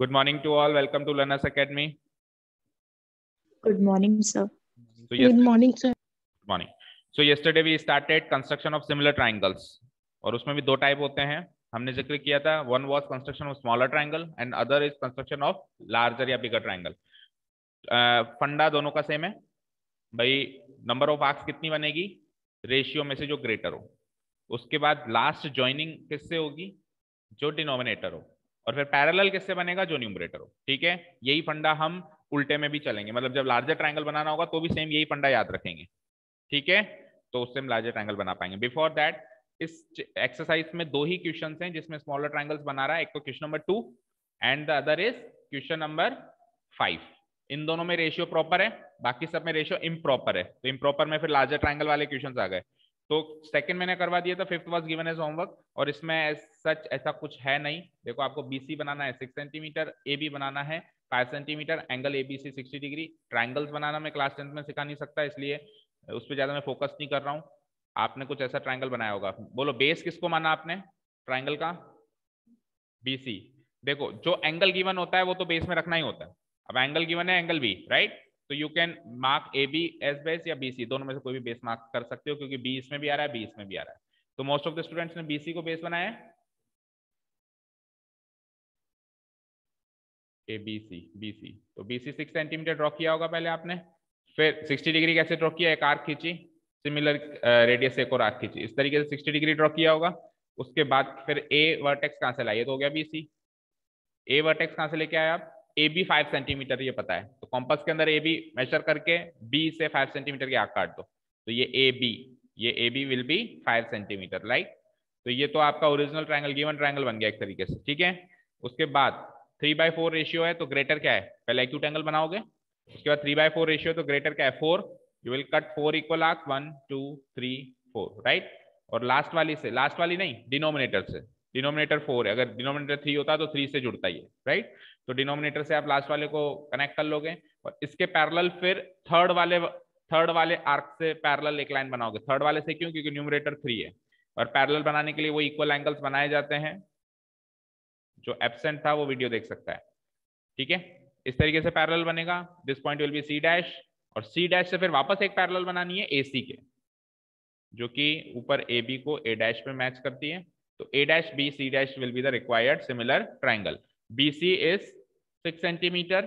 Good morning to all. Welcome to Learners Academy. Good morning, sir. So Good morning, sir. Good morning. So yesterday we started construction of similar triangles. और उसमें भी दो type होते हैं, हमने जिक्र किया था. One was construction of smaller triangle and other is construction of larger या bigger triangle. फंडा दोनों का सेम है भाई. नंबर ऑफ आर्क्स कितनी बनेगी? रेशियो में से जो ग्रेटर हो. उसके बाद लास्ट ज्वाइनिंग किससे होगी? जो डिनोमिनेटर हो. और फिर पैरेलल किससे बनेगा? जो न्यूमरेटर हो. ठीक है, यही फंडा हम उल्टे में भी चलेंगे, मतलब जब लार्जर ट्रायंगल बनाना होगा तो भी सेम यही फंडा याद रखेंगे. ठीक है, तो उससे हम लार्जर ट्रायंगल बना पाएंगे. बिफोर दैट इस एक्सरसाइज में दो ही क्वेश्चन हैं जिसमें स्मॉलर ट्रायंगल्स बना रहा है. एक तो question number 2 and the other is question number 5. इन दोनों में रेशियो प्रॉपर है, बाकी सब में रेशियो इम्प्रॉपर है. तो इम्प्रॉपर में फिर लार्जर ट्रायंगल वाले क्वेश्चंस आ गए. तो सेकंड मैंने करवा दिया था, fifth was given as homework. और इसमें सच ऐसा कुछ है नहीं. देखो, आपको बीसी बनाना है 6 सेंटीमीटर, एबी बनाना है 5 centimetre, angle ABC 60 degree. Triangles बनाना मैं क्लास 10 में सिखा नहीं सकता, इसलिए उस पर ज्यादा मैं फोकस नहीं कर रहा हूँ. आपने कुछ ऐसा ट्रायंगल बनाया होगा. बोलो बेस किसको माना आपने ट्रायंगल का? बीसी. देखो, जो एंगल गिवन होता है वो तो बेस में रखना ही होता है. अब एंगल गिवन है एंगल बी, राइट? तो you can mark A B as base या बीसी, दोनों में से कोई भी बेस मार्क कर सकते हो, क्योंकि बी इसमें भी आ रहा है, बी इसमें भी आ रहा है. तो मोस्ट ऑफ द स्टूडेंट्स ने बीसी को बेस बनाया है. A B C, BC. तो बीसी 6 सेंटीमीटर ड्रॉ किया होगा पहले आपने. फिर 60 डिग्री कैसे ड्रॉ किया? एक आर्क खींची, सिमिलर रेडियस एक और आर्क खींची, इस तरीके से 60 डिग्री ड्रॉ किया होगा. उसके बाद फिर ए वर्टेक्स कहां से लाइए? तो हो गया बीसी. ए वर्टेक्स कहां से लेके आए आप? ए बी 5 सेंटीमीटर ये पता है, तो कॉम्पस के अंदर ए बी मेजर करके बी से 5 सेंटीमीटर की आर्क काट दो. तो ये ए बी, ये A B will be 5 centimetre, right? तो ये तो आपका ओरिजिनल ट्रायंगल, गिवन ट्रायंगल बन गया एक तरीके से. ठीक है, उसके बाद 3/4 रेशियो है, तो ग्रेटर क्या है? पहले एक्यूट एंगल बनाओगे, उसके बाद 3/4 रेशियो, तो ग्रेटर क्या है? 4. You will cut 4 equal arc 1 2 3 4, right? और लास्ट वाली से, लास्ट वाली नहीं, डिनोमिनेटर से. डिनोमिनेटर 4 है, अगर डिनोमिनेटर 3 होता तो 3 से जुड़ता ही है, राइट? तो डिनोमिनेटर से आप लास्ट वाले को कनेक्ट कर लोगे, और इसके पैरेलल फिर थर्ड वाले आर्क से पैरेलल एक लाइन बनाओगे. थर्ड वाले से क्यों? क्योंकि न्यूमरेटर 3 है, और पैरेलल बनाने के लिए वो इक्वल एंगल्स बनाए जाते हैं. जो एब्सेंट था वो वीडियो देख सकता है. ठीक है, इस तरीके से पैरेलल बनेगा. This point will be C dash, और सी डैश से फिर वापस एक पैरेलल बनानी है ए सी के, जो कि ऊपर ए बी को ए डैश पे मैच करती है. तो A dash B C dash will be the required similar triangle. BC is 6 centimetre.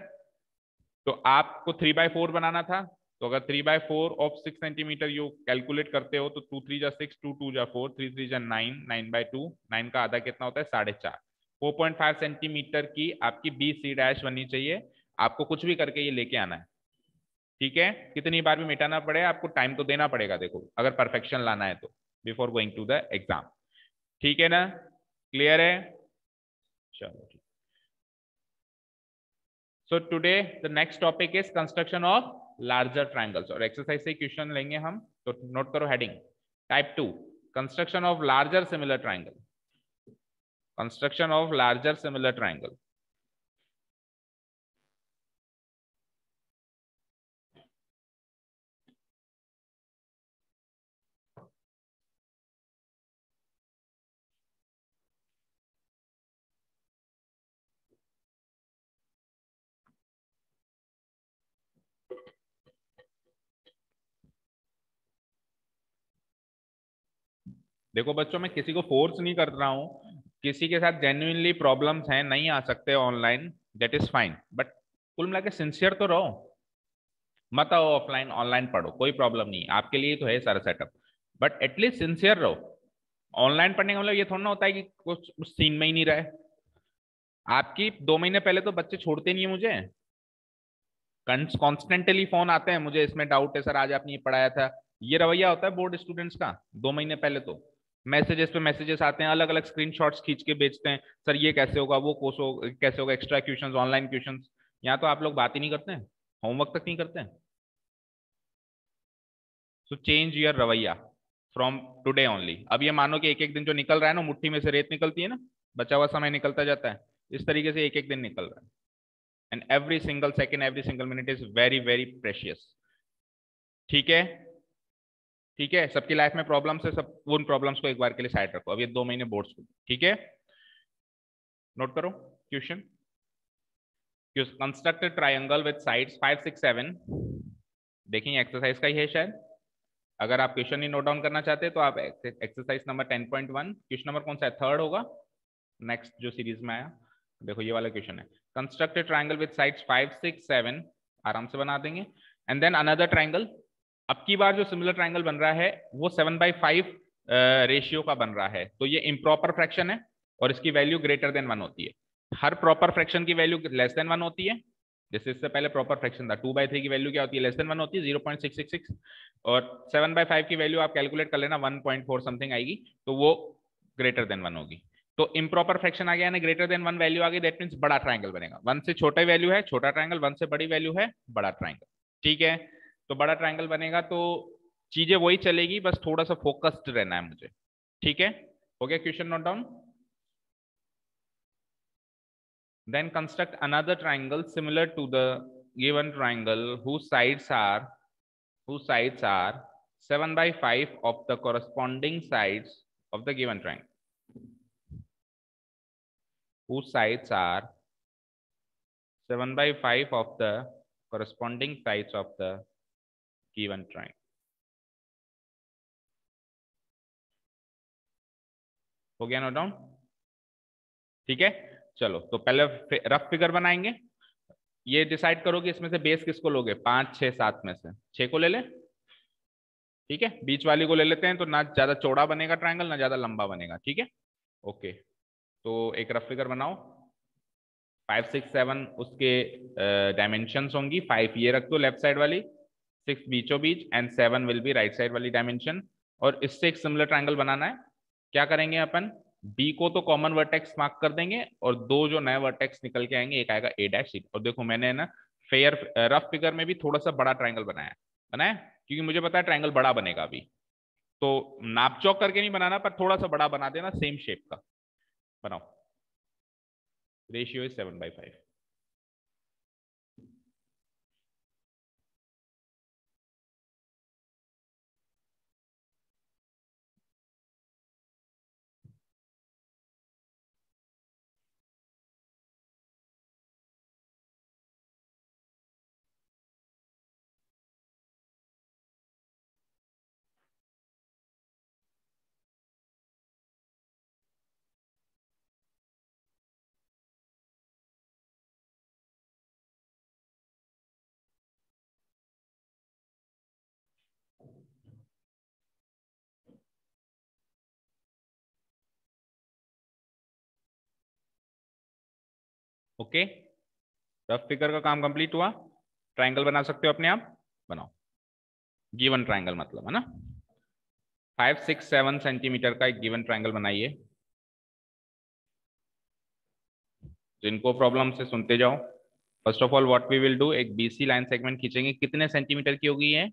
तो आपको 3/4 बनाना था, तो अगर 3/4 ऑफ 6 सेंटीमीटर यू कैलकुलेट करते हो तो 2 3 जा 6, 2 2 जा 4, 3 3 जा 9, 9/2. 9 का आधा कितना होता है? 4.5. 4.5 सेंटीमीटर की आपकी बी सी डैश बननी चाहिए. आपको कुछ भी करके ये लेके आना है. ठीक है, कितनी बार भी मिटाना पड़े, आपको टाइम तो देना पड़ेगा. देखो, अगर परफेक्शन लाना है तो before going to the exam. ठीक है ना? क्लियर है? चलो ठीक. So today the next topic is construction of larger triangles. और एक्सरसाइज से क्वेश्चन लेंगे हम, तो नोट करो heading. Type 2, construction of larger similar triangle. Construction of larger similar triangle. देखो बच्चों, मैं किसी को फोर्स नहीं कर रहा हूं. किसी के साथ जेन्युइनली प्रॉब्लम्स हैं, नहीं आ सकते online, that is fine. But कुल मिला के सिंसियर तो रहो. मत आओ ऑफलाइन, ऑनलाइन पढ़ो, कोई प्रॉब्लम नहीं, आपके लिए तो है सारा सेटअप. बट एटलीस्ट सिंसियर रहो. ऑनलाइन पढ़ने का मतलब ये थोड़ा ना होता है कि कुछ उस सीन में ही नहीं रहे. आपकी 2 महीने पहले तो बच्चे छोड़ते नहीं है मुझे, कॉन्स्टेंटली फोन आते हैं, मुझे इसमें डाउट है सर, आज आपने ये पढ़ाया था. ये रवैया होता है बोर्ड स्टूडेंट्स का. 2 महीने पहले तो मैसेजेस पे मैसेजेस आते हैं, अलग अलग स्क्रीनशॉट्स खींच के भेजते हैं, सर ये कैसे होगा, वो कैसे होगा, एक्स्ट्रा क्वेश्चंस, ऑनलाइन क्वेश्चंस. यहाँ तो आप लोग बात ही नहीं करते हैं, होमवर्क तक नहीं करते हैं. सो चेंज योर रवैया फ्रॉम टुडे ओनली. अब ये मानो कि एक एक दिन जो निकल रहा है ना, मुट्ठी में से रेत निकलती है ना, बचा हुआ समय निकलता जाता है, इस तरीके से एक एक दिन निकल रहा है. And every single second, every single minute is very very precious. ठीक है? ठीक है, सबकी लाइफ में प्रॉब्लम्स है, सब उन प्रॉब्लम्स को एक बार के लिए साइड रखो. अब ये 2 महीने बोर्ड्स को. ठीक है, नोट करो question. Construct triangle with sides 5 6 7। देखिए एक्सरसाइज का ही है शायद, अगर आप क्वेश्चन ही नोट डाउन करना चाहते हैं तो आप एक्सरसाइज नंबर 10.1, क्वेश्चन नंबर कौन सा है, थर्ड होगा नेक्स्ट जो सीरीज में आया। देखो ये वाला क्वेश्चन है, कंस्ट्रक्ट ट्राइंगल विद साइड्स 5 6 7, आराम से बना देंगे। एंड देन अनदर ट्राइंगल, अब की बार जो सिमिलर ट्राइंगल बन रहा है वो 7/5 रेशियो का बन रहा है, तो ये इम्प्रॉपर फ्रैक्शन है और इसकी वैल्यू ग्रेटर देन 1 होती है। हर प्रॉपर फ्रैक्शन की वैल्यू लेस देन 1 होती है। जैसे इससे पहले प्रॉपर फ्रैक्शन था 2/3 की वैल्यू क्या होती है, लेस देन 1 होती है 0.666, और 7/5 की वैल्यू आप कैलकुलेट कर लेना 1.4 समथिंग आएगी, तो वो ग्रेटर देन 1 होगी। तो इम्प्रॉपर फ्रैक्शन आ गया ना, ग्रेटर देन 1 वैल्यू आ गई, दैट मींस बड़ा ट्राइंगल बनेगा। 1 से छोटा वैल्यू है छोटा ट्राइंगल, 1 से बड़ी वैल्यू है बड़ा ट्राइंगल। ठीक है, तो बड़ा ट्राइंगल बनेगा तो चीजें वही चलेगी, बस थोड़ा सा फोकस्ड रहना है मुझे। ठीक है, हो गया question note down. Then construct another triangle similar to the given triangle whose sides are 7/5 of the corresponding sides of the given triangle. Whose sides are 7/5 of the corresponding sides of the given triangle. हो गया note down. ठीक है, चलो तो पहले rough figure बनाएंगे। ये decide करो कि इसमें से बेस किसको लोगे, 5 6 7 में से 6 को ले ले। ठीक है, बीच वाली को ले लेते हैं, तो ना ज्यादा चौड़ा बनेगा ट्राइंगल ना ज्यादा लंबा बनेगा। ठीक है, ओके, तो एक रफ फिगर बनाओ। 5 6 7 उसके डायमेंशंस होंगी। 5 ये रख दो लेफ्ट साइड वाली, 6 बीचों बीच, and 7 will be right side वाली डायमेंशन। और इससे एक सिमिलर ट्राइंगल बनाना है। क्या करेंगे अपन, बी को तो कॉमन वर्टेक्स मार्क कर देंगे और दो जो नए वर्टेक्स निकल के आएंगे, एक आएगा ए डैश। और देखो मैंने ना फेयर रफ फिगर में भी थोड़ा सा बड़ा ट्राइंगल बनाया क्योंकि मुझे पता है ट्राइंगल बड़ा बनेगा अभी, तो नाप चौक करके नहीं बनाना, पर थोड़ा सा बड़ा बना देना, सेम शेप का बनाओ। Ratio is 7/5। Okay, rough figure का काम कंप्लीट हुआ। ट्राइंगल बना सकते हो अपने आप, बनाओ। गिवन ट्राइंगल मतलब है ना, 5 6 7 सेंटीमीटर का एक गिवन ट्राइंगल बनाइए। जिनको प्रॉब्लम से सुनते जाओ। First of all what we will do, एक बीसी लाइन सेगमेंट खींचेंगे। कितने सेंटीमीटर की होगी ये,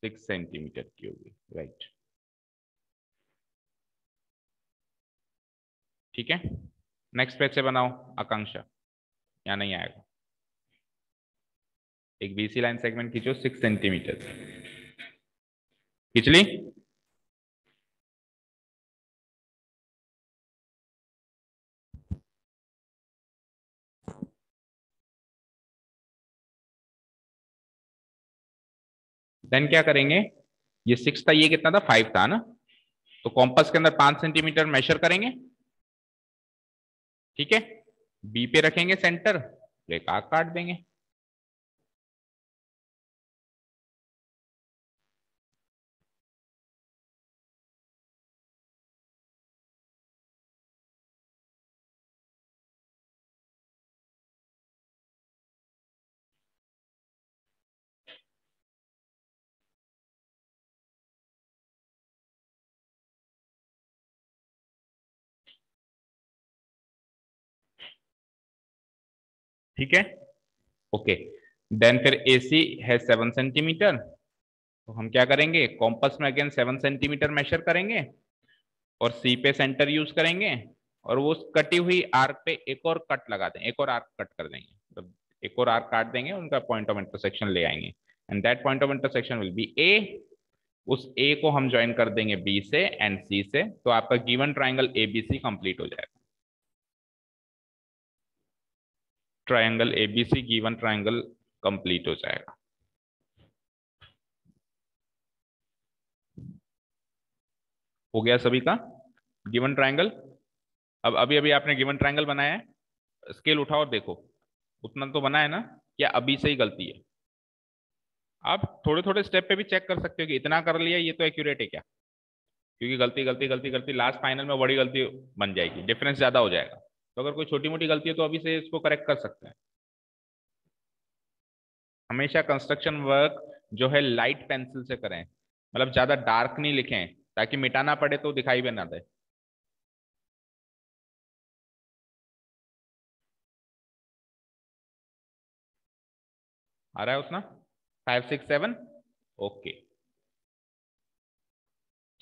6 सेंटीमीटर की होगी, राइट। ठीक है, नेक्स्ट पेज से बनाओ आकांक्षा, या नहीं आएगा। एक बीसी लाइन सेगमेंट खींचो 6 सेंटीमीटर, खींच ली। देन क्या करेंगे, ये 6 था, ये कितना था, 5 था ना, तो कॉम्पस के अंदर 5 सेंटीमीटर मेजर करेंगे। ठीक है, बी पे रखेंगे सेंटर, एक आर्क काट देंगे। ठीक है, ओके। देन फिर AC है 7 सेंटीमीटर, तो हम क्या करेंगे, कॉम्पस में अगेन 7 सेंटीमीटर मेजर करेंगे और सी पे सेंटर यूज करेंगे, और वो कटी हुई आर्क पे एक और कट लगा देंगे, एक और आर्क कट कर देंगे, तो एक और आर्क काट देंगे, उनका पॉइंट ऑफ इंटरसेक्शन ले आएंगे, and that point of intersection will be A. उस ए को हम ज्वाइन कर देंगे बी से एंड सी से, तो आपका गिवन ट्राइंगल ABC कंप्लीट हो जाएगा। Triangle ABC given triangle complete हो जाएगा। हो गया सभी का गिवन ट्रायंगल। अब अभी अभी आपने गिवन ट्रायंगल बनाया है, स्केल उठाओ और देखो उतना तो बना है ना, क्या अभी से ही गलती है? आप थोड़े थोड़े स्टेप पे भी चेक कर सकते हो कि इतना कर लिया ये तो एक्यूरेट है क्या, क्योंकि गलती गलती गलती गलती लास्ट फाइनल में बड़ी गलती बन जाएगी, डिफरेंस ज्यादा हो जाएगा। तो अगर कोई छोटी मोटी गलती है तो अभी से इसको करेक्ट कर सकते हैं। हमेशा कंस्ट्रक्शन वर्क जो है लाइट पेंसिल से करें, मतलब ज्यादा डार्क नहीं लिखें ताकि मिटाना पड़े तो दिखाई भी ना दे। आ रहा है उतना 5 6 7? ओके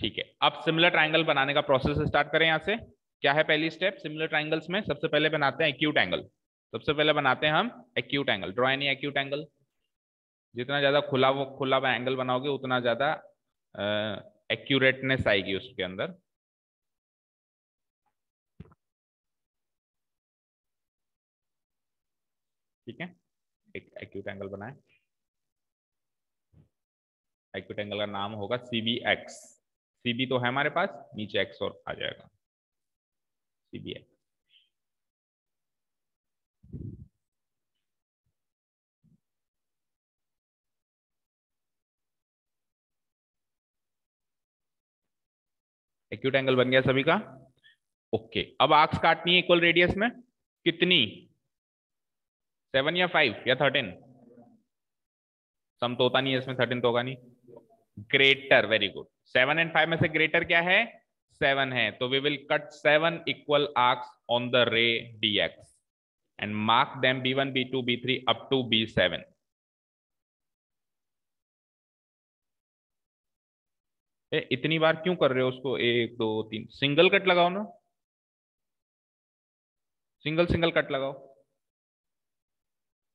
ठीक है। अब सिमिलर ट्राइंगल बनाने का प्रोसेस स्टार्ट करें। यहां से क्या है पहली स्टेप सिमिलर ट्राइंगल्स में? सबसे पहले बनाते हैं एक्यूट एंगल। सबसे पहले बनाते हैं हम acute angle. Draw any acute angle. जितना ज्यादा खुला वो खुला एंगल बनाओगे उतना ज्यादा एक्यूरेटनेस आएगी उसके अंदर। ठीक है, एक एक्यूट एंगल बनाए। एक्यूट एंगल का नाम होगा सीबी एक्स। सीबी तो है हमारे पास, नीचे एक्स और आ जाएगा सीबी एक्स। एक्यूट एंगल बन गया सभी का। ओके अब आर्क्स काटनी है इक्वल रेडियस में। कितनी? 7 या 5 या 13? सम तो होता नहीं है इसमें, 13 तो होगा नहीं। Greater, very good. 7 एंड 5 में से ग्रेटर क्या है? 7 है, तो we will cut 7 equal arcs on the ray dx and mark them b1 b2 b3 up to b7। इतनी बार क्यों कर रहे हो उसको? 1 2 3 सिंगल कट लगाओ ना, सिंगल सिंगल कट लगाओ,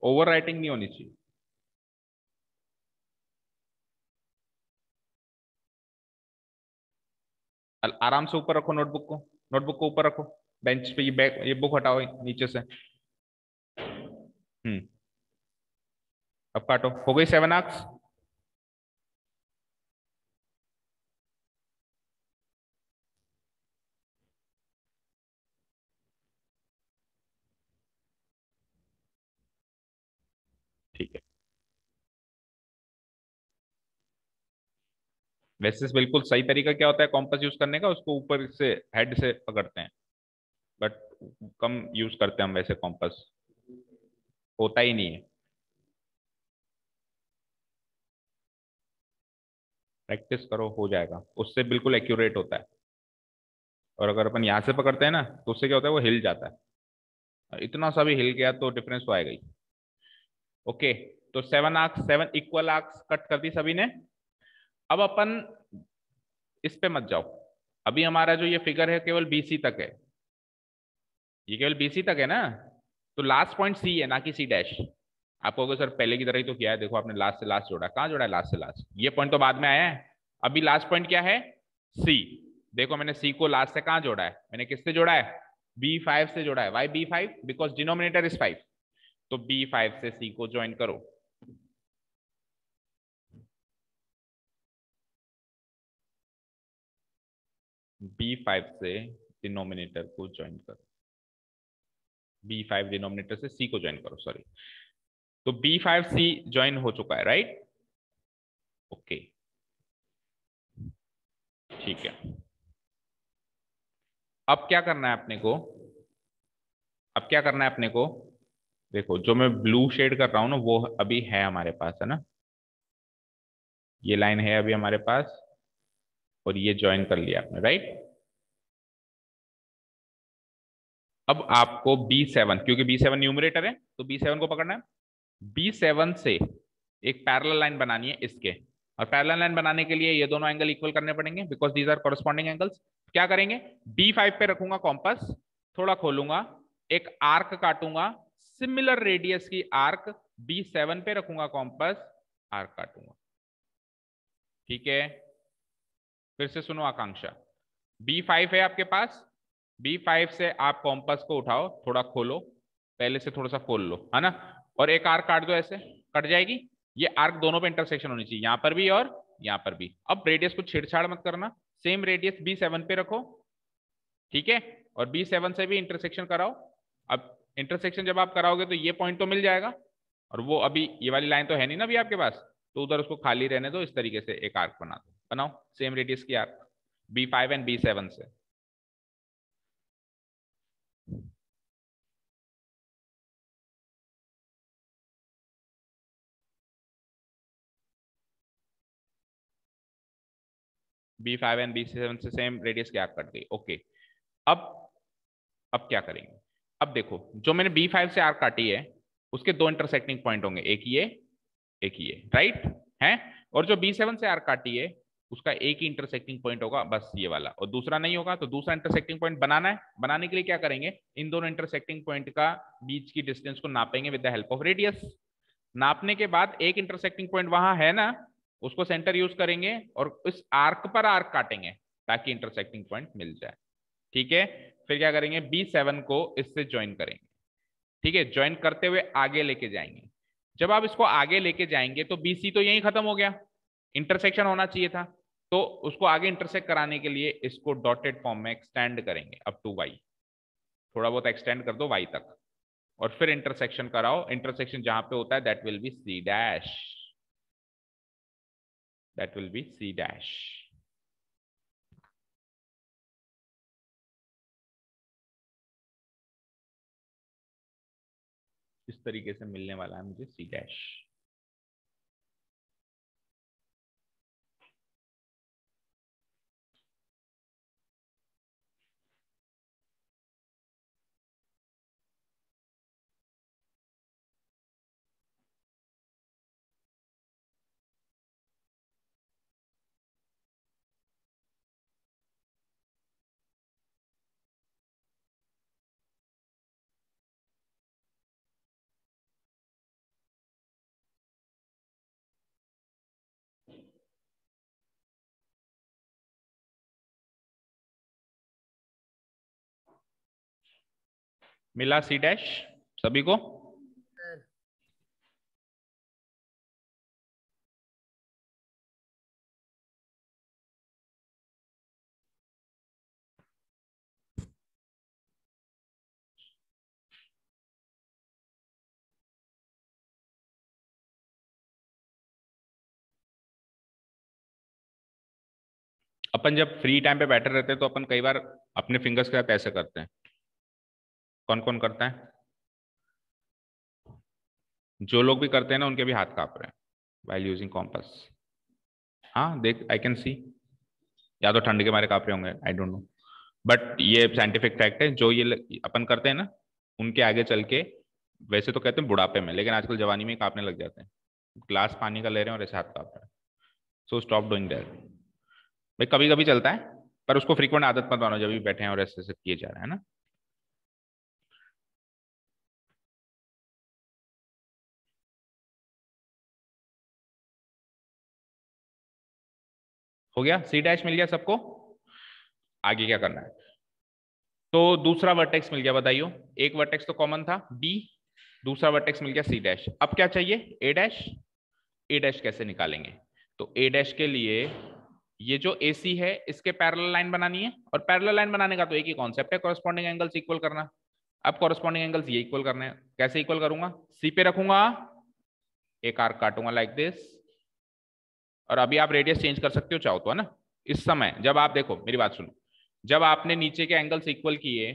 ओवर राइटिंग नहीं होनी चाहिए। आराम से ऊपर रखो नोटबुक को, नोटबुक को ऊपर रखो बेंच पे। ये बैग ये बुक हटाओ नीचे से। अब काटो। हो गई 7 आर्क्स। ठीक है, वैसे बिल्कुल सही तरीका क्या होता है कॉम्पास यूज करने का? उसको ऊपर से हेड से पकड़ते हैं, बट कम यूज करते हैं हम वैसे कॉम्पास, होता ही नहीं है। प्रैक्टिस करो हो जाएगा, उससे बिल्कुल एक्यूरेट होता है। और अगर अपन यहाँ से पकड़ते हैं ना तो उससे क्या होता है, वो हिल जाता है। इतना सा भी हिल गया तो डिफरेंस तो आएगा ही। ओके, तो 7 आर्क्स, 7 इक्वल आर्क्स कट कर दी सभी ने। अब अपन इस पे मत जाओ। अभी हमारा जो ये फिगर है केवल बीसी तक है, ये केवल बीसी तक है ना, तो लास्ट पॉइंट सी है ना कि सी डैश। आप कहोगे सर पहले की तरह ही तो किया है, देखो आपने लास्ट से लास्ट जोड़ा, कहाँ जोड़ा है लास्ट से लास्ट? ये पॉइंट तो बाद में आया है। अभी लास्ट पॉइंट क्या है? सी। देखो मैंने सी को लास्ट से कहाँ जोड़ा है? मैंने किससे जोड़ा है? B5 से जोड़ा है। Why B5? Because denominator is 5। तो B5 से सी को ज्वाइन करो। B5 से डिनोमिनेटर को ज्वाइन करो। B5 डिनोमिनेटर से सी को ज्वाइन करो, सॉरी। तो B5 सी ज्वाइन हो चुका है, राइट? ओके ठीक है। अब क्या करना है अपने को? अब क्या करना है अपने को? देखो जो मैं ब्लू शेड कर रहा हूं ना वो अभी है हमारे पास, है ना? ये लाइन है अभी हमारे पास, और ये ज्वाइन कर लिया आपने, राइट? अब आपको B7, क्योंकि B7 न्यूमरेटर है तो B7 को पकड़ना है। B7 से एक पैरेलल लाइन बनानी है इसके, और पैरेलल लाइन बनाने के लिए ये दोनों एंगल इक्वल करने पड़ेंगे because these are corresponding angles. क्या करेंगे? B5 पे रखूंगा कॉम्पस, थोड़ा खोलूंगा, एक आर्क काटूंगा, सिमिलर रेडियस की आर्क B7 पे रखूंगा कॉम्पस, आर्क काटूंगा। ठीक है, फिर से सुनो आकांक्षा। B5 है आपके पास, B5 से आप कॉम्पस को उठाओ, थोड़ा खोलो, पहले से थोड़ा सा खोल लो, है ना, और एक आर्क काट दो, ऐसे कट जाएगी। ये आर्क दोनों पे इंटरसेक्शन होनी चाहिए, यहाँ पर भी और यहाँ पर भी। अब रेडियस को छेड़छाड़ मत करना, सेम रेडियस B7 पे रखो, ठीक है, और B7 से भी इंटरसेक्शन कराओ। अब इंटरसेक्शन जब आप कराओगे तो ये पॉइंट तो मिल जाएगा, और वो अभी ये वाली लाइन तो है नहीं ना अभी आपके पास, तो उधर उसको खाली रहने दो, इस तरीके से एक आर्क बना दो, बनाओ सेम रेडियस की आर्क B5 एंड B7 से। B5 एंड B7 से सेम रेडियस की आर्क कट गई, ओके। अब अब क्या करेंगे, अब देखो जो मैंने B5 से आर्क काटी है उसके दो इंटरसेक्टिंग पॉइंट होंगे, एक ये, राइट है, और जो B7 से आर्क काटी है उसका एक ही इंटरसेक्टिंग पॉइंट होगा, बस ये वाला, और दूसरा नहीं होगा। तो दूसरा इंटरसेक्टिंग पॉइंट बनाना है, बनाने के लिए क्या करेंगे, इन दोनों इंटरसेक्टिंग पॉइंट का बीच की डिस्टेंस को नापेंगे with the help of radius. नापने के बाद एक इंटरसेक्टिंग पॉइंट वहां है ना, उसको सेंटर यूज करेंगे और इस आर्क पर आर्क काटेंगे ताकि इंटरसेक्टिंग पॉइंट मिल जाए, ठीक है। फिर क्या करेंगे, B7 को इससे ज्वाइन करेंगे, ठीक है, ज्वाइन करते हुए आगे लेके जाएंगे। जब आप इसको आगे लेके जाएंगे तो BC तो यहीं खत्म हो गया, इंटरसेक्शन होना चाहिए था, तो उसको आगे इंटरसेक्ट कराने के लिए इसको डॉटेड फॉर्म में एक्सटेंड करेंगे अप टू Y, थोड़ा बहुत एक्सटेंड कर दो Y तक, और फिर इंटरसेक्शन कराओ। इंटरसेक्शन जहां पे होता है that will be C dash, that will be C dash. इस तरीके से मिलने वाला है मुझे C डैश। मिला C डैश सभी को? अपन जब फ्री टाइम पे बैठे रहते हैं तो अपन कई बार अपने फिंगर्स के साथ ऐसे करते हैं, कौन कौन करता है? जो लोग भी करते हैं ना उनके भी हाथ कांप रहे हैं while यूजिंग कॉम्पास। हाँ देख, आई कैन सी, या तो ठंड के मारे कांप रहे होंगे, आई डोंट नो, बट ये साइंटिफिक फैक्ट है। जो ये अपन करते हैं ना उनके आगे चल के, वैसे तो कहते हैं बुढ़ापे में, लेकिन आजकल जवानी में ही कांपने लग जाते हैं। ग्लास पानी का ले रहे हैं और ऐसे हाथ कांप रहे हैं, सो स्टॉप डूइंग दैट। भाई कभी कभी चलता है, पर उसको फ्रीक्वेंट आदत मत बनाओ जब भी बैठे हैं और ऐसे ऐसे किए जा रहे हैं ना। हो गया, C डैश मिल गया सबको। आगे क्या करना है, तो दूसरा वर्टेक्स मिल गया, बताइयो। एक वर्टेक्स तो कॉमन था B, दूसरा वर्टेक्स मिल गया C डैश। अब क्या चाहिए, A डैश। A डैश कैसे निकालेंगे, तो A डैश के लिए ये जो AC है इसके पैरेलल लाइन बनानी है, और पैरेलल लाइन बनाने का तो एक ही कॉन्सेप्ट है, कॉरेस्पॉन्डिंग एंगल्स इक्वल करना। अब कॉरेस्पॉन्डिंग एंगल्स ये इक्वल करने हैं, कैसे इक्वल करूंगा, C पे रखूंगा, एक आर्क काटूंगा लाइक दिस, और अभी आप रेडियस चेंज कर सकते हो चाहो तो, है ना। इस समय जब आप देखो, मेरी बात सुनो, जब आपने नीचे के एंगल्स इक्वल किए,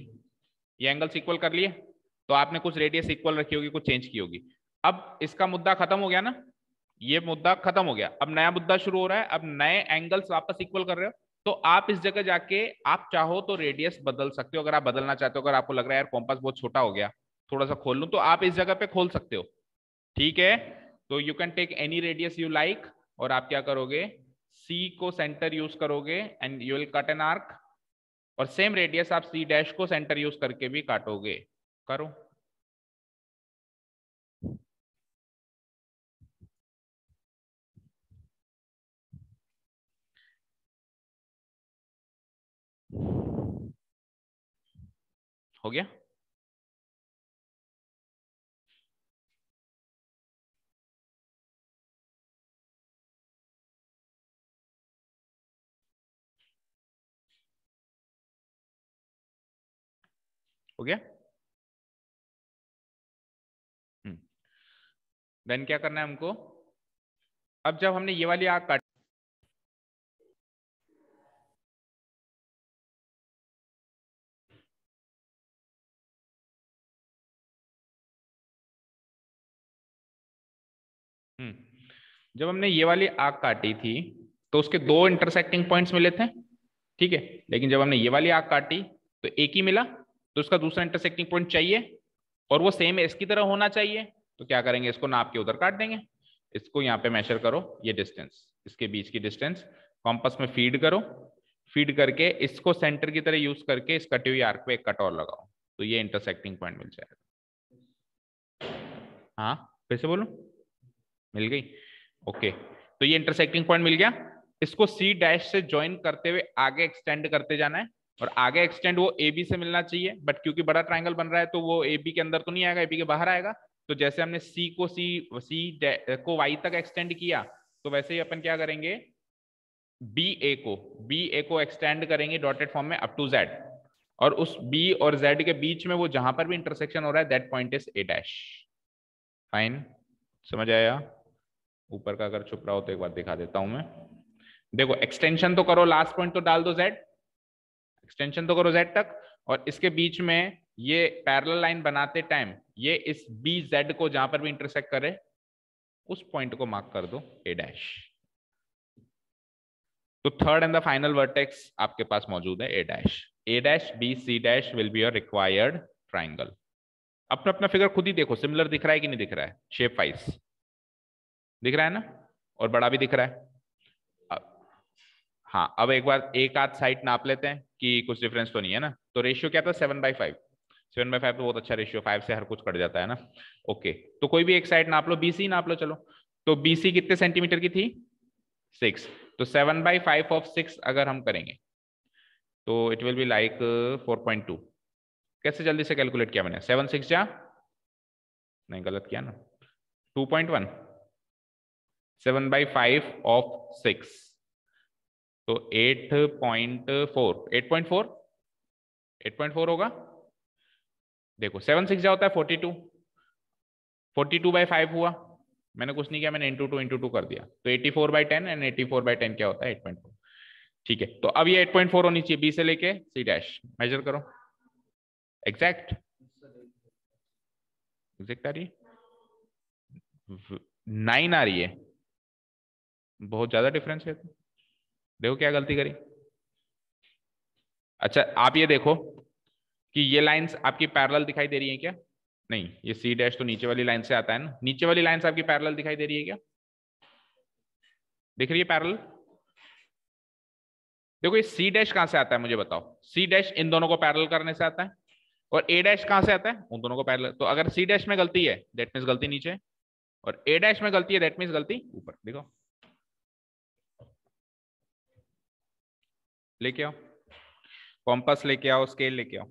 ये एंगल्स इक्वल कर लिए, तो आपने कुछ रेडियस इक्वल रखी होगी, कुछ चेंज की होगी। अब इसका मुद्दा खत्म हो गया ना, ये मुद्दा खत्म हो गया, अब नया मुद्दा शुरू हो रहा है। अब नए एंगल्स वापस इक्वल कर रहे हो, तो आप इस जगह जाके आप चाहो तो रेडियस बदल सकते हो, अगर आप बदलना चाहते हो। अगर आपको लग रहा है यार कॉम्पास बहुत छोटा हो गया, थोड़ा सा खोल लूं, तो आप इस जगह पे खोल सकते हो, ठीक है। तो you can take any radius you like, और आप क्या करोगे, सी को सेंटर यूज करोगे and you will cut an arc, और सेम रेडियस आप C डैश को सेंटर यूज करके भी काटोगे। करो। हो गया। हो गया। देन क्या करना है हमको, अब जब हमने ये वाली आग काटी, जब हमने ये वाली आग काटी थी तो उसके दो इंटरसेक्टिंग पॉइंट्स मिले थे, ठीक है। लेकिन जब हमने ये वाली आग काटी तो एक ही मिला, तो उसका दूसरा इंटरसेक्टिंग पॉइंट चाहिए और वो सेम इसकी तरह होना चाहिए। तो क्या करेंगे, इसको नाप के उधर काट देंगे। इसको यहाँ पे मेजर करो, ये डिस्टेंस, इसके बीच की डिस्टेंस कॉम्पस में फीड करो, फीड करके इसको सेंटर की तरह यूज करके इस कटी हुई आर्क पे एक कट और लगाओ, तो ये इंटरसेक्टिंग पॉइंट मिल जाएगा। हाँ फिर से बोलो, मिल गई। ओके, तो ये इंटरसेक्टिंग पॉइंट मिल गया। इसको सी डैश से ज्वाइन करते हुए आगे एक्सटेंड करते जाना है, और आगे एक्सटेंड वो ए बी से मिलना चाहिए, बट क्योंकि बड़ा ट्राइंगल बन रहा है तो वो ए बी के अंदर तो नहीं आएगा, ए बी के बाहर आएगा। तो जैसे हमने सी को वाई तक एक्सटेंड किया, तो वैसे ही अपन क्या करेंगे, बी ए को एक्सटेंड करेंगे डॉटेड फॉर्म में अप टू जेड, और उस बी और जेड के बीच में वो जहां पर भी इंटरसेक्शन हो रहा है that point is a dash. Fine, समझ आया। ऊपर का अगर छुप रहा हो तो एक बार दिखा देता हूं मैं। देखो एक्सटेंशन तो करो, लास्ट पॉइंट तो डाल दो जेड, एक्सटेंशन तो करो जेड तक, और इसके बीच में ये पैरेलल लाइन बनाते टाइम ये इस बी जेड को जहां पर भी इंटरसेक्ट करे उस पॉइंट को मार्क कर दो ए डैश। तो third and the final vertex आपके पास मौजूद है A dash B C dash will be your required triangle. अपना अपना फिगर खुद ही देखो, सिमिलर दिख रहा है कि नहीं दिख रहा है, शेप वाइज दिख रहा है ना, और बड़ा भी दिख रहा है। हाँ, अब एक बार एक आध साइड नाप लेते हैं कि कुछ डिफरेंस तो नहीं है ना। तो रेशियो क्या था, 7/5। 7/5 तो बहुत अच्छा रेशियो, 5 से हर कुछ कट जाता है ना। ओके, तो कोई भी एक साइड नाप लो, बीसी नाप लो चलो। तो बीसी कितने सेंटीमीटर की थी, 6। तो 7/5 ऑफ 6 अगर हम करेंगे तो इट विल बी लाइक 4.2। कैसे जल्दी से कैलकुलेट किया मैंने, 7 6 जा, नहीं गलत किया ना, 2.1। 7/5 ऑफ 6 तो 8.4, 8.4, 8.4 होगा। देखो 7 6 जा होता है 42, 42/5 हुआ, मैंने कुछ नहीं किया, मैंने इंटू टू कर दिया। तो 84/10, एंड 84/10 क्या होता है, 8.4। ठीक है, तो अब ये 8.4 होनी चाहिए, बी से लेके सी डैश मेजर करो। एग्जैक्ट, एग्जैक्ट आ रही है, 9 आ रही है, बहुत ज्यादा डिफरेंस है। देखो क्या गलती करी। अच्छा आप ये देखो कि ये लाइंस आपकी पैरेलल दिखाई दे रही है क्या, नहीं, ये सी डैश तो नीचे वाली लाइन से आता है ना, नीचे वाली लाइन से आपकी पैरेलल दिखाई दे रही है क्या, दिख रही है पैरेलल। देखो ये सी डैश कहां से आता है मुझे बताओ, सी डैश इन दोनों को पैरेलल करने से आता है, और ए डैश कहां से आता है, उन दोनों को पैरेलल। तो अगर सी डैश में गलती है दैट मीन्स गलती नीचे, और ए डैश में गलती है दैट मीन्स गलती ऊपर। देखो लेके आओ, कॉम्पस लेके आओ, स्केल लेके आओ।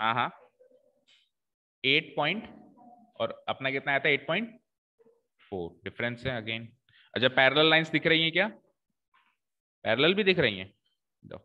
हाँ हाँ, 8 और अपना कितना आता है, 8.4, डिफरेंस है अगेन। अच्छा पैरेलल लाइंस दिख रही हैं क्या, पैरेलल भी दिख रही हैं, दो।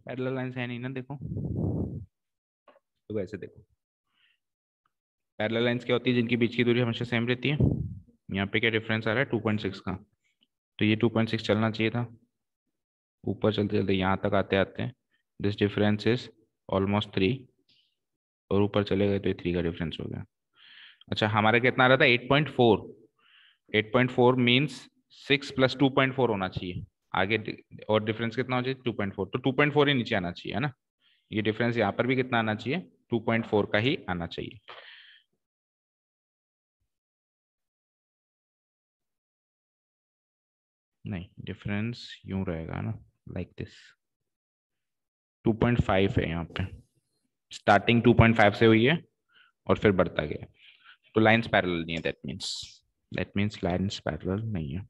पैरेलल लाइंस है नहीं ना, देखो तो ऐसे देखो, पैरेलल लाइंस क्या होती है, जिनकी बीच की दूरी हमेशा सेम रहती है। यहाँ पे क्या डिफरेंस आ रहा है 2.6 का, तो ये 2.6 चलना चाहिए था, ऊपर चलते चलते यहाँ तक आते आते दिस डिफरेंस इज ऑलमोस्ट 3, और ऊपर चले गए तो ये 3 का डिफरेंस हो गया। अच्छा हमारा कितना आ रहा था 8.4, 8.4 मीन्स 6 + 2.4 होना चाहिए आगे, और डिफरेंस कितना हो चाहिए 2.4, तो 2.4 ही नीचे आना चाहिए है ना। ये डिफरेंस यहाँ पर भी कितना आना चाहिए 2.4 का ही आना चाहिए। नहीं डिफरेंस यूं रहेगा ना, लाइक दिस 2.5 है यहाँ पे, स्टार्टिंग 2.5 से हुई है और फिर बढ़ता गया, तो लाइंस पैरेलल नहीं है, दैट मीन्स लाइंस पैरेलल नहीं है।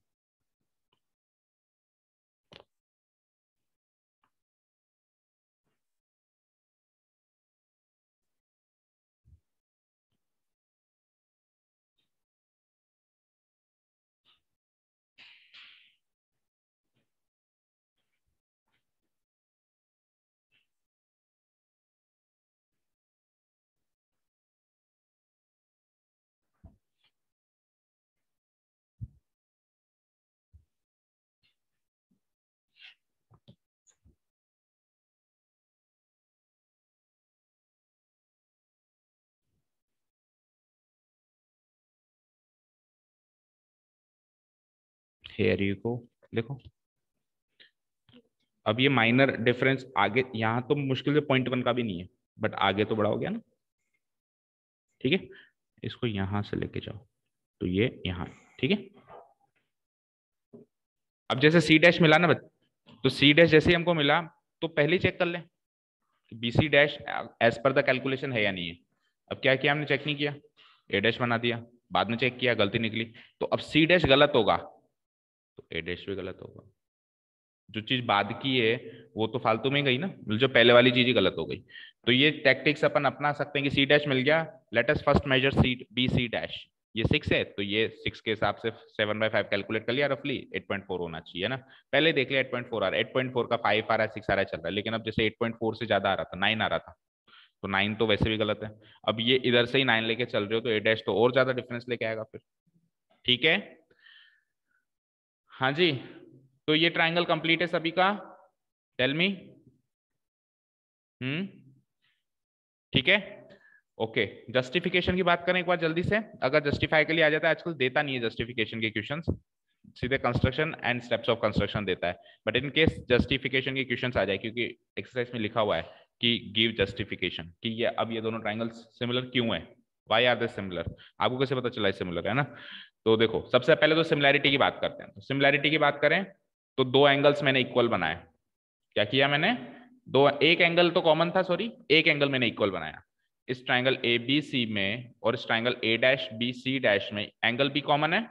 हेयर यू को देखो, अब ये माइनर डिफरेंस आगे यहाँ तो मुश्किल से 0.1 का भी नहीं है, बट आगे तो बड़ा हो गया ना, ठीक है। इसको यहां से लेके जाओ तो ये यहाँ, ठीक है। अब जैसे सी डैश मिला ना तो सी डैश जैसे ही हमको मिला तो पहले चेक कर ले कि B C dash as per the calculation है या नहीं है। अब क्या किया हमने, चेक नहीं किया, ए डैश बना दिया, बाद में चेक किया गलती निकली, तो अब सी डैश गलत होगा तो ए डैश भी गलत होगा। जो चीज बाद की है वो तो फालतू में गई ना, जो पहले वाली चीज ही गलत हो गई। तो ये टैक्टिक्स अपन अपना सकते हैं कि सी डैश मिल गया, let us first measure C B C dash, ये 6 है तो ये 6 के हिसाब से 7/5 कैलकुलेट कर लिया, रफली 8.4 होना चाहिए ना। पहले देख लिया 8.4 आ रहा है, 8.4 का 5 आ रहा है, 6 आ रहा है, चल रहा है, लेकिन अब जैसे 8.4 से ज्यादा आ रहा था, 9 आ रहा था, तो 9 तो वैसे भी गलत है। अब ये इधर से ही 9 लेके चल रहे हो तो ए डैश तो और ज्यादा डिफरेंस लेके आएगा फिर, ठीक है। हाँ जी, तो ये ट्राइंगल कंप्लीट है सभी का, टेल मी। ठीक है, ओके। जस्टिफिकेशन की बात करें एक बार जल्दी से, अगर जस्टिफाई के लिए आ जाता है, आजकल देता नहीं है जस्टिफिकेशन के क्वेश्चंस, सीधे construction and steps of construction देता है, बट इन केस जस्टिफिकेशन के क्वेश्चंस आ जाए, क्योंकि एक्सरसाइज में लिखा हुआ है कि गिव जस्टिफिकेशन, कि ये अब ये दोनों ट्राइंगल्स सिमिलर क्यों है, व्हाई आर दे सिमिलर, आपको कैसे पता चला सिमिलर है ना। तो देखो सबसे पहले तो सिमिलैरिटी की बात करते हैं, तो सिमिलैरिटी की बात करें तो दो एंगल्स मैंने इक्वल बनाए, क्या किया मैंने, दो, एक एंगल तो कॉमन था, सॉरी एक एंगल मैंने इक्वल बनाया, इस ट्राइंगल ए बी सी में और इस triangle A dash B C dash में एंगल भी कॉमन है,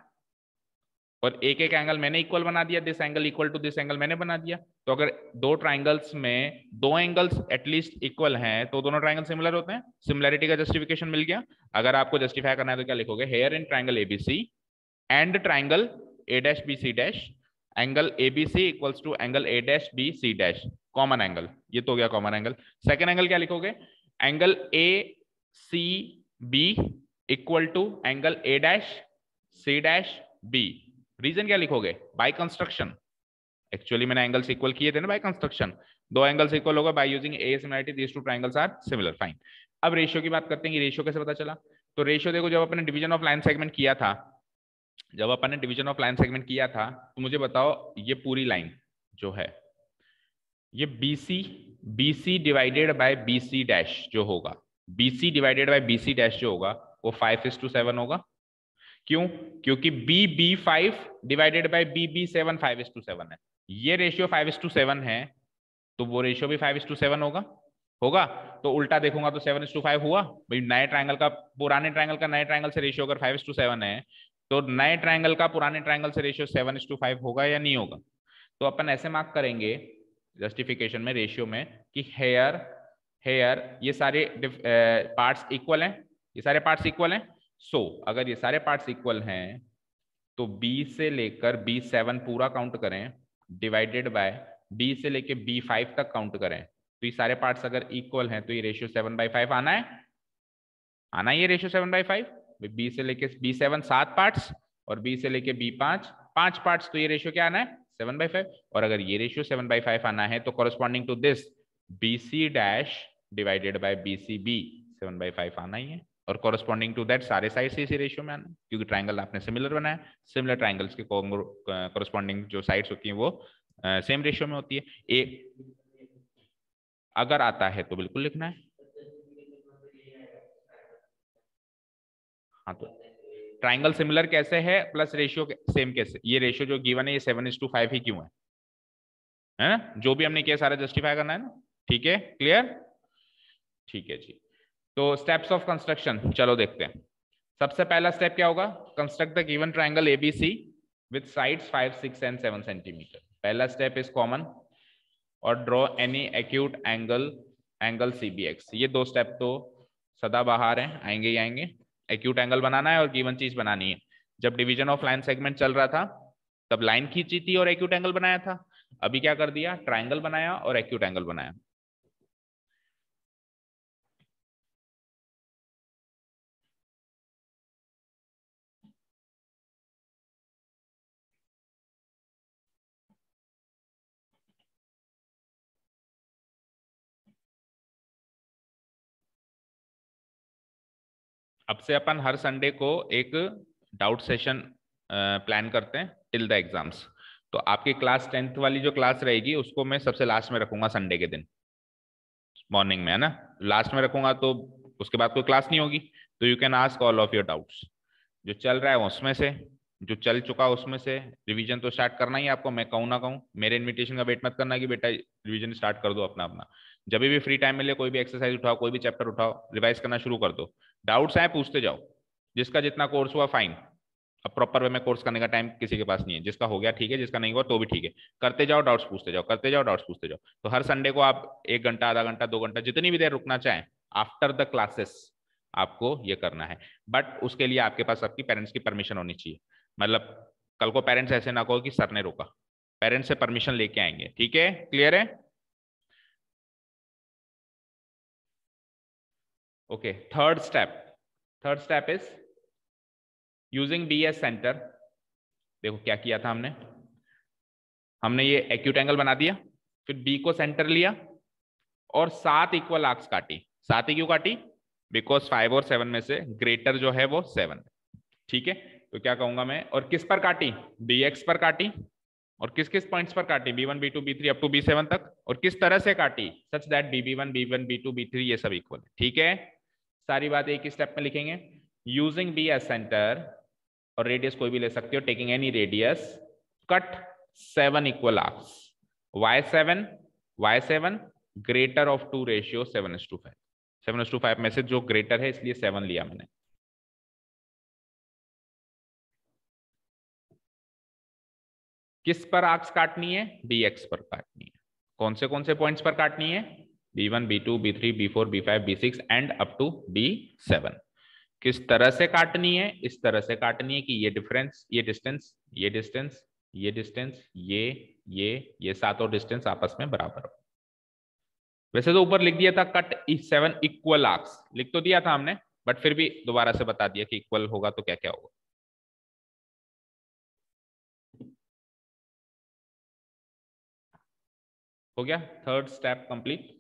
और एक एक एंगल मैंने इक्वल बना दिया, this angle equal to this angle मैंने बना दिया। तो अगर दो ट्राइंगल्स में दो एंगल्स एटलीस्ट इक्वल हैं तो दोनों ट्राइंगल सिमिलर होते हैं, सिमिलैरिटी का जस्टिफिकेशन मिल गया। अगर आपको जस्टिफाई करना है तो क्या लिखोगे, here in triangle ABC and triangle A dash B C dash, angle ABC equals to angle A dash B C dash, common angle, ये तो हो गया कॉमन एंगल। सेकेंड एंगल क्या लिखोगे, angle A C B equal to angle A dash C dash B, reason क्या लिखोगे, by construction, actually मैंने angles equal किए थे ना बाय कंस्ट्रक्शन, दो एंगल्स इक्वल होगा by using a similarity, these two triangles are similar, fine. अब ratio की बात करते हैं कि रेशियो कैसे पता चला, तो रेशियो देखो, जब अपने डिवीजन ऑफ लाइन सेगमेंट किया था, जब अपन ने डिवीजन ऑफ लाइन सेगमेंट किया था, तो मुझे बताओ ये पूरी लाइन जो है, ये BC, BC divided by BC dash जो होगा, BC divided by BC dash जो होगा वो 5:7 होगा, क्यों, क्योंकि B B 5 divided by B B 7 5:7 है, ये रेशियो 5:7 है, तो वो रेशियो भी 5:7 होगा, होगा। तो उल्टा देखूंगा तो 7:5 हुआ भाई, नए ट्रायंगल का पुराने ट्रायंगल का नए ट्रायंगल से रेशियो अगर 5:7 है, तो नए ट्रायंगल का पुराने ट्रायंगल से रेशियो 7:5 होगा या नहीं होगा। तो अपन ऐसे मार्क करेंगे जस्टिफिकेशन में, रेशियो में, कि हेयर हेयर ये सारे पार्ट्स इक्वल हैं, ये सारे पार्ट्स इक्वल हैं, सो अगर ये सारे पार्ट्स इक्वल हैं तो B से लेकर B7 पूरा काउंट करें डिवाइडेड बाय B से लेकर B5 तक काउंट करें, तो ये सारे पार्ट्स अगर इक्वल हैं तो ये रेशियो 7/5 आना है, आना ये रेशियो 7/5। बी से लेके B7 7 पार्ट्स और बी से लेके B5 5 पार्ट्स, तो ये रेशियो क्या आना है 7/5। और अगर ये रेशियो 7/5 आना है तो corresponding to this BC dash divided by BCB 7/5 आना ही है, और कॉरेस्पॉन्डिंग टू दैट सारे साइड्स इसी रेशियो में आना है, क्योंकि ट्राइंगल आपने सिमिलर बनाया। सिमिलर ट्राइंगल्स के कॉरेस्पॉन्डिंग जो साइड्स होती हैं वो सेम रेशियो में होती है। अगर आता है तो बिल्कुल लिखना है। हाँ, तो ट्राइंगल सिमिलर कैसे है प्लस रेशियो सेम कैसे, ये रेशियो जो गिवन है ये 7:5 ही क्यों है ना? जो भी हमने किया सारा जस्टिफाई करना है ना, ठीक है, क्लियर? ठीक है जी। तो स्टेप्स ऑफ कंस्ट्रक्शन चलो देखते हैं। सबसे पहला स्टेप क्या होगा, construct the given triangle ABC with sides 5, 6 and 7 centimetre. पहला स्टेप इज कॉमन, और draw any acute angle CBX। ये दो स्टेप तो सदाबहार हैं, आएंगे ही आएंगे। एक्यूट एंगल बनाना है और गिवन चीज बनानी है। जब डिवीजन ऑफ लाइन सेगमेंट चल रहा था तब लाइन खींची थी और एक्यूट एंगल बनाया था। अभी क्या कर दिया, ट्राइंगल बनाया और एक्यूट एंगल बनाया। अब से अपन हर संडे को एक डाउट सेशन प्लान करते हैं टिल द एग्जाम्स। तो आपकी क्लास 10th वाली जो क्लास रहेगी उसको मैं सबसे लास्ट में रखूंगा, संडे के दिन मॉर्निंग में, है ना? लास्ट में रखूंगा तो उसके बाद कोई क्लास नहीं होगी, तो you can ask all of your doubts. जो चल रहा है उसमें से, जो चल चुका उसमें से रिवीजन तो स्टार्ट करना ही है आपको, मैं कहूँ ना कहूँ। मेरे इन्विटेशन का वेट मत करना कि बेटा रिवीजन स्टार्ट कर दो अपना अपना। जब भी फ्री टाइम मिले कोई भी एक्सरसाइज उठाओ, कोई भी चैप्टर उठाओ, रिवाइज करना शुरू कर दो। डाउट्स आए पूछते जाओ, जिसका जितना कोर्स हुआ फाइन। अब प्रॉपर वे में कोर्स करने का टाइम किसी के पास नहीं है, जिसका हो गया ठीक है, जिसका नहीं हुआ तो भी ठीक है। करते जाओ, डाउट्स पूछते जाओ, करते जाओ, डाउट्स पूछते जाओ। तो हर संडे को आप 1 घंटा, आधा घंटा, 2 घंटा, जितनी भी देर रुकना चाहें आफ्टर द क्लासेस आपको ये करना है। बट उसके लिए आपके पास आपकी पेरेंट्स की परमिशन होनी चाहिए। मतलब कल को पेरेंट्स ऐसे ना कहो कि सर ने रोका, पेरेंट्स से परमिशन लेके आएंगे, ठीक है? क्लियर है? Okay, third step is using B S centre. देखो क्या किया था हमने, हमने ये एक्यूट एंगल बना दिया, फिर B को सेंटर लिया और 7 इक्वल आर्क्स काटी। 7 ही क्यों काटी? बिकॉज 5 और 7 में से ग्रेटर जो है वो 7, ठीक है? तो क्या कहूंगा मैं, और किस पर काटी, BX पर काटी, और किस किस पॉइंट्स पर काटी, B1 B2 B3 up to B7 तक, और किस तरह से काटी, such that BB1 B1 B2 B3 ये सब इक्वल है, ठीक है? सारी बात एक ही स्टेप में लिखेंगे। यूजिंग B एज सेंटर, और रेडियस कोई भी ले सकते हो, taking any radius, cut 7 equal arcs. Y7 greater of 2 ratio 7:5। 7:5 में से जो ग्रेटर है इसलिए 7 लिया मैंने। किस पर आर्क्स काटनी है? BX पर काटनी है। कौन से पॉइंट्स पर काटनी है? B1 B2 B3 B4 B5 B6 and up to B7। किस तरह से काटनी है? इस तरह से काटनी है कि ये डिफरेंस, ये डिस्टेंस, ये डिस्टेंस, ये डिस्टेंस, ये सातों डिस्टेंस आपस में बराबर हो। वैसे तो ऊपर लिख दिया था कट 7 इक्वल आर्क्स, लिख तो दिया था हमने, बट फिर भी दोबारा से बता दिया कि इक्वल होगा तो क्या क्या होगा। हो गया third step complete.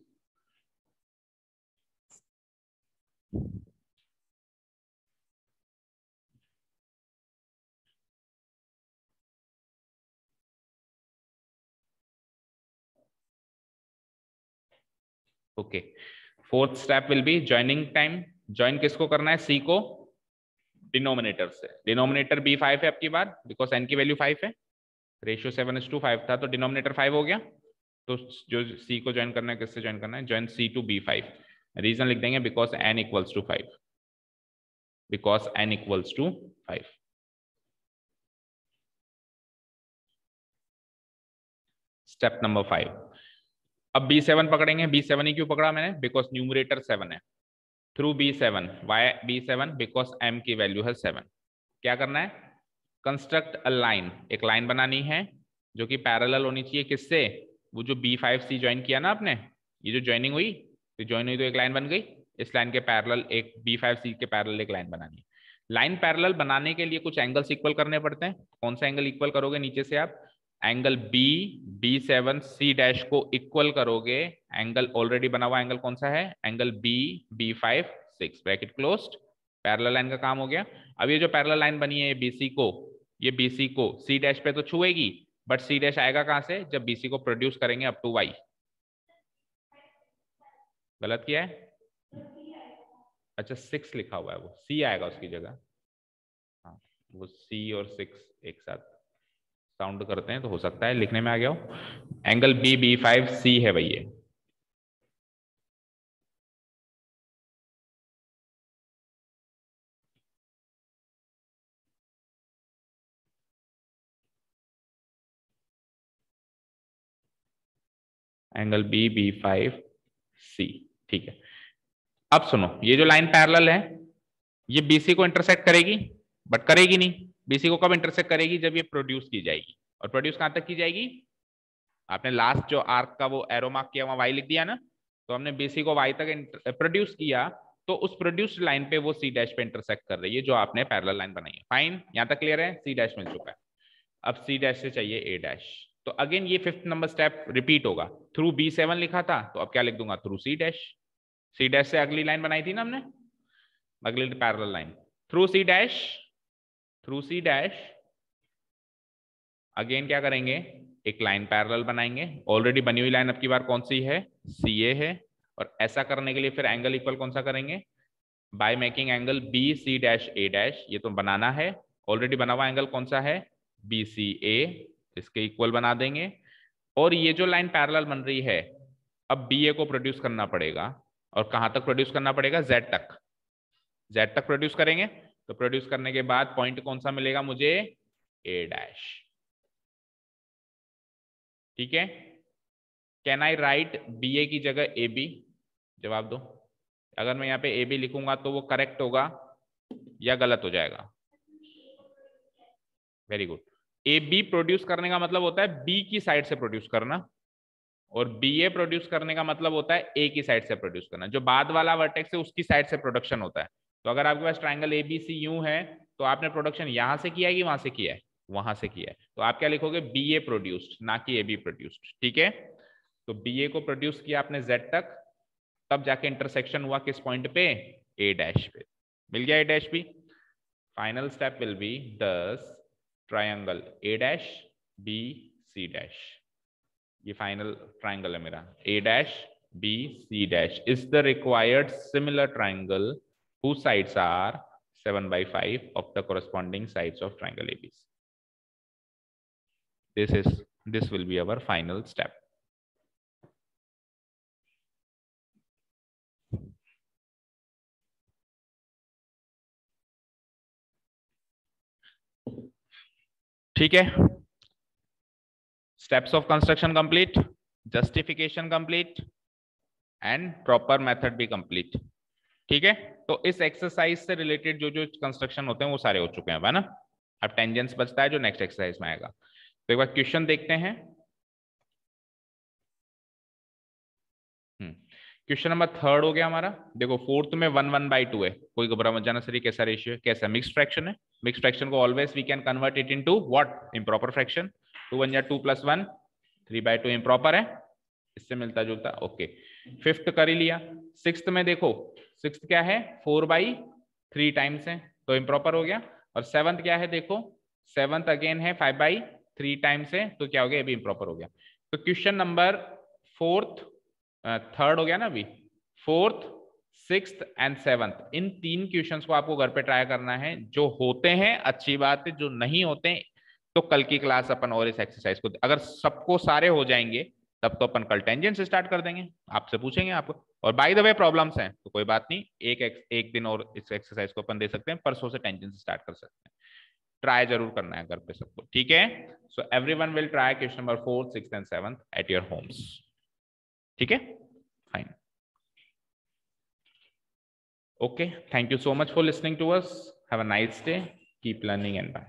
Okay, fourth step will be joining time. Join किसको करना है? C को डिनोमिनेटर से। डिनोमिनेटर B5 है आपकी बार, बिकॉज n की वैल्यू 5 है, रेशियो 7:5 था, तो डिनोमिनेटर 5 हो गया। तो जो C को ज्वाइन करना है, किससे ज्वाइन करना है? Join C to B5। Reason लिख देंगे because n equals to 5, because n equals to 5। Step number 5, अब B7 पकड़ेंगे। B7 ही क्यों पकड़ा मैंने? बिकॉज न्यूमरेटर 7 है। Through B7, why B7? Because m की वैल्यू है 7। क्या करना है? कंस्ट्रक्ट अ लाइन, एक लाइन बनानी है जो कि पैरेलल होनी चाहिए किससे? वो जो B5C ज्वाइन किया ना आपने, ये जो ज्वाइनिंग हुई तो ज्वाइन हुई तो एक लाइन बन गई, इस लाइन के पैरेलल एक B5C के पैरेलल एक लाइन बनानी है। लाइन पैरेलल बनाने के लिए कुछ एंगल्स इक्वल करने पड़ते हैं। कौन सा एंगल इक्वल करोगे नीचे से आप? एंगल B7 C' को इक्वल करोगे। एंगल ऑलरेडी बना हुआ एंगल कौन सा है? Angle B5 6 bracket closed. Parallel line का काम हो गया। अब ये जो पैरेलल लाइन बनी है ये BC को C' पे तो छुएगी, बट C' आएगा कहां से? जब BC को प्रोड्यूस करेंगे अप टू Y। गलत किया है? अच्छा 6 लिखा हुआ है, वो C आएगा उसकी जगह। हाँ, वो C और 6 एक साथ साउंड करते हैं तो हो सकता है लिखने में आ गया हो। एंगल B5C है भाई ये। एंगल B5C, ठीक है। अब सुनो, ये जो लाइन पैरेलल है ये BC को इंटरसेक्ट करेगी, बट करेगी नहीं। BC को कब इंटरसेक्ट करेगी? जब ये प्रोड्यूस की जाएगी। और प्रोड्यूस कहां तक की जाएगी? आपने लास्ट जो आर्क का वो एरो मार्क किया वहां Y लिख दिया ना, तो हमने BC को Y तक प्रोड्यूस किया, तो उस प्रोड्यूस्ड लाइन पे वो C' पे इंटरसेक्ट कर रही है, जो आपने पैरेलल लाइन बनाई है। फाइन, यहां तक क्लियर है? C' मिल चुका है। अब C' से चाहिए A'। तो अगेन ये 5th नंबर स्टेप रिपीट होगा। थ्रू B7 लिखा था, तो अब क्या लिख दूंगा? Through C'। C' से अगली लाइन बनाई थी ना हमने, अगली parallel line. Through C' again क्या करेंगे? एक लाइन पैरेलल बनाएंगे। ऑलरेडी बनी हुई लाइन अब की बार कौन सी है? CA है। और ऐसा करने के लिए फिर एंगल इक्वल कौन सा करेंगे? By making angle BC'A'। ये तो बनाना है, ऑलरेडी बना हुआ एंगल कौन सा है? BCA, इसके इक्वल बना देंगे। और ये जो लाइन पैरेलल बन रही है, अब BA को प्रोड्यूस करना पड़ेगा। और कहां तक प्रोड्यूस करना पड़ेगा? Z तक। Z तक प्रोड्यूस करेंगे, तो प्रोड्यूस करने के बाद पॉइंट कौन सा मिलेगा मुझे? A'। ठीक है। कैन आई राइट BA की जगह AB? जवाब दो। अगर मैं यहाँ पे AB लिखूंगा तो वो करेक्ट होगा या गलत हो जाएगा? Very good. AB प्रोड्यूस करने का मतलब होता है B की साइड से प्रोड्यूस करना, और BA प्रोड्यूस करने का मतलब होता है A की साइड से प्रोड्यूस करना। जो बाद वाला वर्टेक्स है उसकी साइड से प्रोडक्शन होता है। तो अगर आपके पास ट्राइंगल ABC यूं है, तो आपने प्रोडक्शन यहां से किया है कि वहां से किया है? वहां से किया है। तो आप क्या लिखोगे? BA प्रोड्यूस्ड, ना कि AB प्रोड्यूस्ड। ठीक है। तो BA को प्रोड्यूस किया आपने Z तक, तब जाके इंटरसेक्शन हुआ किस पॉइंट पे? A' पे। मिल गया A' भी। फाइनल स्टेप विल बी दस ट्रायंगल A' B C'। ये फाइनल ट्राइंगल है मेरा। A' B C' is the required similar triangle whose sides are 7/5 of the corresponding sides of triangle ABC. This will be our final step. ठीक है। Steps of construction complete, justification complete, and proper method भी complete. ठीक है। तो इस exercise से related जो जो कंस्ट्रक्शन होते हैं वो सारे हो चुके हैं, है ना? अब टेंजेंट्स बचता है जो नेक्स्ट एक्सरसाइज में आएगा। तो एक बार क्वेश्चन देखते हैं। क्वेश्चन नंबर 3 हो गया हमारा। देखो 4th में 1/2 है, कोई घबरा मत जाना सर ये कैसा रेशियो है? कैसा? मिक्स्ड फ्रैक्शन है। मिक्स्ड फ्रैक्शन को always we can convert it into what? Improper fraction. 2 1 2 + 1, 3/2 improper है, इससे मिलता जुलता। ओके, 5th कर ही लिया। 6th में देखो, 6th क्या है? 4/3 टाइम्स है, तो इम्प्रॉपर हो गया। और 7th क्या है? देखो 7th अगेन है 5/3 टाइम्स है, तो क्या हो गया? ये भी इम्प्रॉपर हो गया। तो क्वेश्चन नंबर 4th 3rd हो गया ना अभी। 4th 6th and 7th, in 3 questions को आपको घर पे ट्राई करना है। जो होते हैं अच्छी बात है, जो नहीं होते तो कल की क्लास अपन और इस एक्सरसाइज को, अगर सबको सारे हो जाएंगे तब तो अपन कल टेंजेंट से स्टार्ट कर देंगे। आपसे पूछेंगे आपको। और बाय द वे प्रॉब्लम्स हैं तो कोई बात नहीं, एक दिन और इस एक्सरसाइज को अपन दे सकते हैं। परसों से टेंजेंट से स्टार्ट कर सकते हैं। ट्राई जरूर करना है घर पे सबको, ठीक है? So everyone will try question number 4th 6th and 7th at your homes. ठीक है, fine. Okay, thank you so much for listening to us. Have a nice day. Keep learning and bye.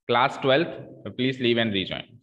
Class 12th, please leave and rejoin.